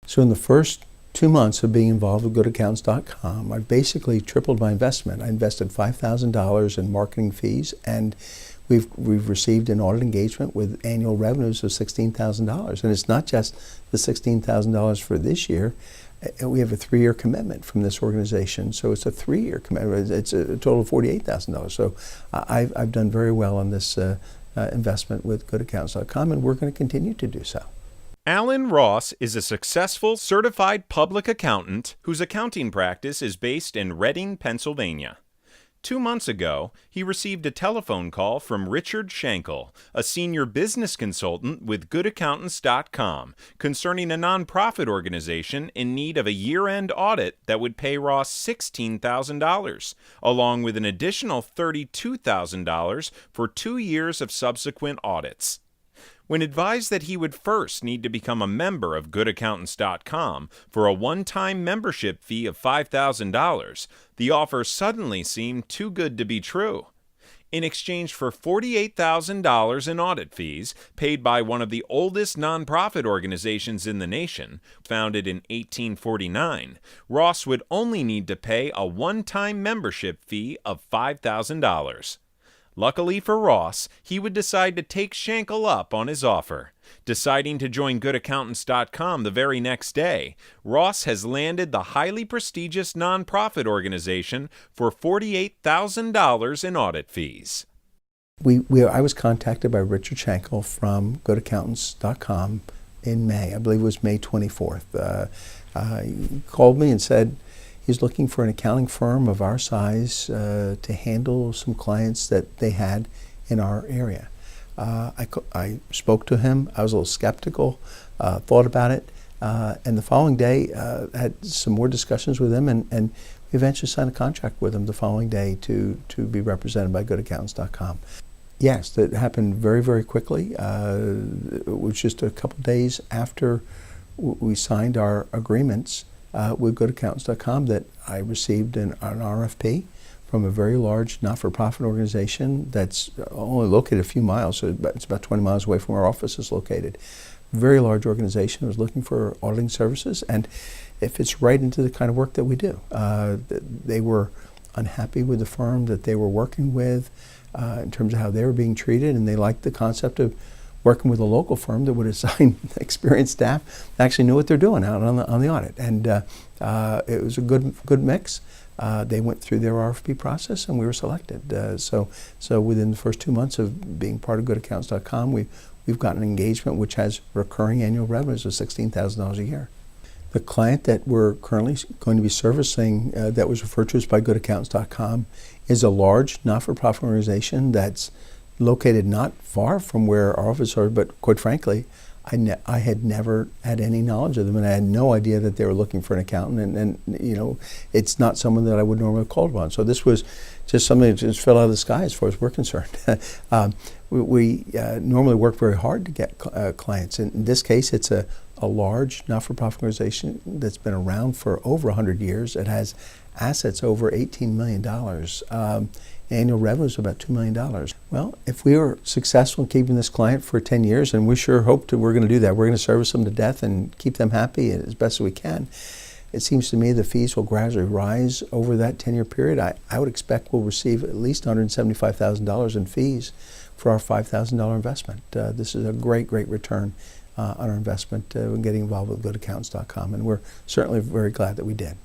So in the first 2 months of being involved with GoodAccountants.com, I basically tripled my investment. I invested $5,000 in marketing fees, and we've received an audit engagement with annual revenues of $16,000. And it's not just the $16,000 for this year. We have a 3-year commitment from this organization, so it's a 3-year commitment. It's a total of $48,000. So I've done very well on this investment with GoodAccountants.com, and we're going to continue to do so. Alan Ross is a successful certified public accountant whose accounting practice is based in Reading, Pennsylvania. 2 months ago, he received a telephone call from Richard Schenkel, a senior business consultant with GoodAccountants.com, concerning a nonprofit organization in need of a year-end audit that would pay Ross $16,000, along with an additional $32,000 for 2 years of subsequent audits. When advised that he would first need to become a member of GoodAccountants.com for a one-time membership fee of $5,000, the offer suddenly seemed too good to be true. In exchange for $48,000 in audit fees paid by one of the oldest nonprofit organizations in the nation, founded in 1849, Ross would only need to pay a one-time membership fee of $5,000. Luckily for Ross, he would decide to take Schenkel up on his offer. Deciding to join GoodAccountants.com the very next day, Ross has landed the highly prestigious nonprofit organization for $48,000 in audit fees. I was contacted by Richard Schenkel from GoodAccountants.com in May. I believe it was May 24th. He called me and said, he's looking for an accounting firm of our size to handle some clients that they had in our area. I spoke to him. I was a little skeptical, thought about it, and the following day had some more discussions with him, and we eventually signed a contract with him the following day to be represented by GoodAccountants.com. Yes, that happened very, very quickly. It was just a couple days after we signed our agreements with GoodAccountants.com that I received an RFP from a very large not-for-profit organization that's only located a few miles, so it's about 20 miles away from where our office is located. Very large organization was looking for auditing services, and it fits right into the kind of work that we do. They were unhappy with the firm that they were working with in terms of how they were being treated, and they liked the concept of working with a local firm that would assign experienced staff that actually knew what they're doing out on the audit. And it was a good mix. They went through their RFP process, and we were selected. So within the first 2 months of being part of GoodAccountants.com, we've got an engagement which has recurring annual revenues of $16,000 a year. The client that we're currently going to be servicing that was referred to us by GoodAccountants.com is a large not-for-profit organization that's located not far from where our office are, but quite frankly, I had never had any knowledge of them, and I had no idea that they were looking for an accountant, and you know, it's not someone that I would normally have called upon. So this was just something that just fell out of the sky as far as we're concerned. We normally work very hard to get clients. In this case, it's a large not-for-profit organization that's been around for over 100 years. It has assets over $18 million. Annual revenues of about $2 million. Well, if we are successful in keeping this client for 10 years, and we sure hope we're going to do that, we're going to service them to death and keep them happy as best as we can. It seems to me the fees will gradually rise over that 10-year period. I would expect we'll receive at least $175,000 in fees for our $5,000 investment. This is a great return on our investment when getting involved with GoodAccountants.com, and we're certainly very glad that we did.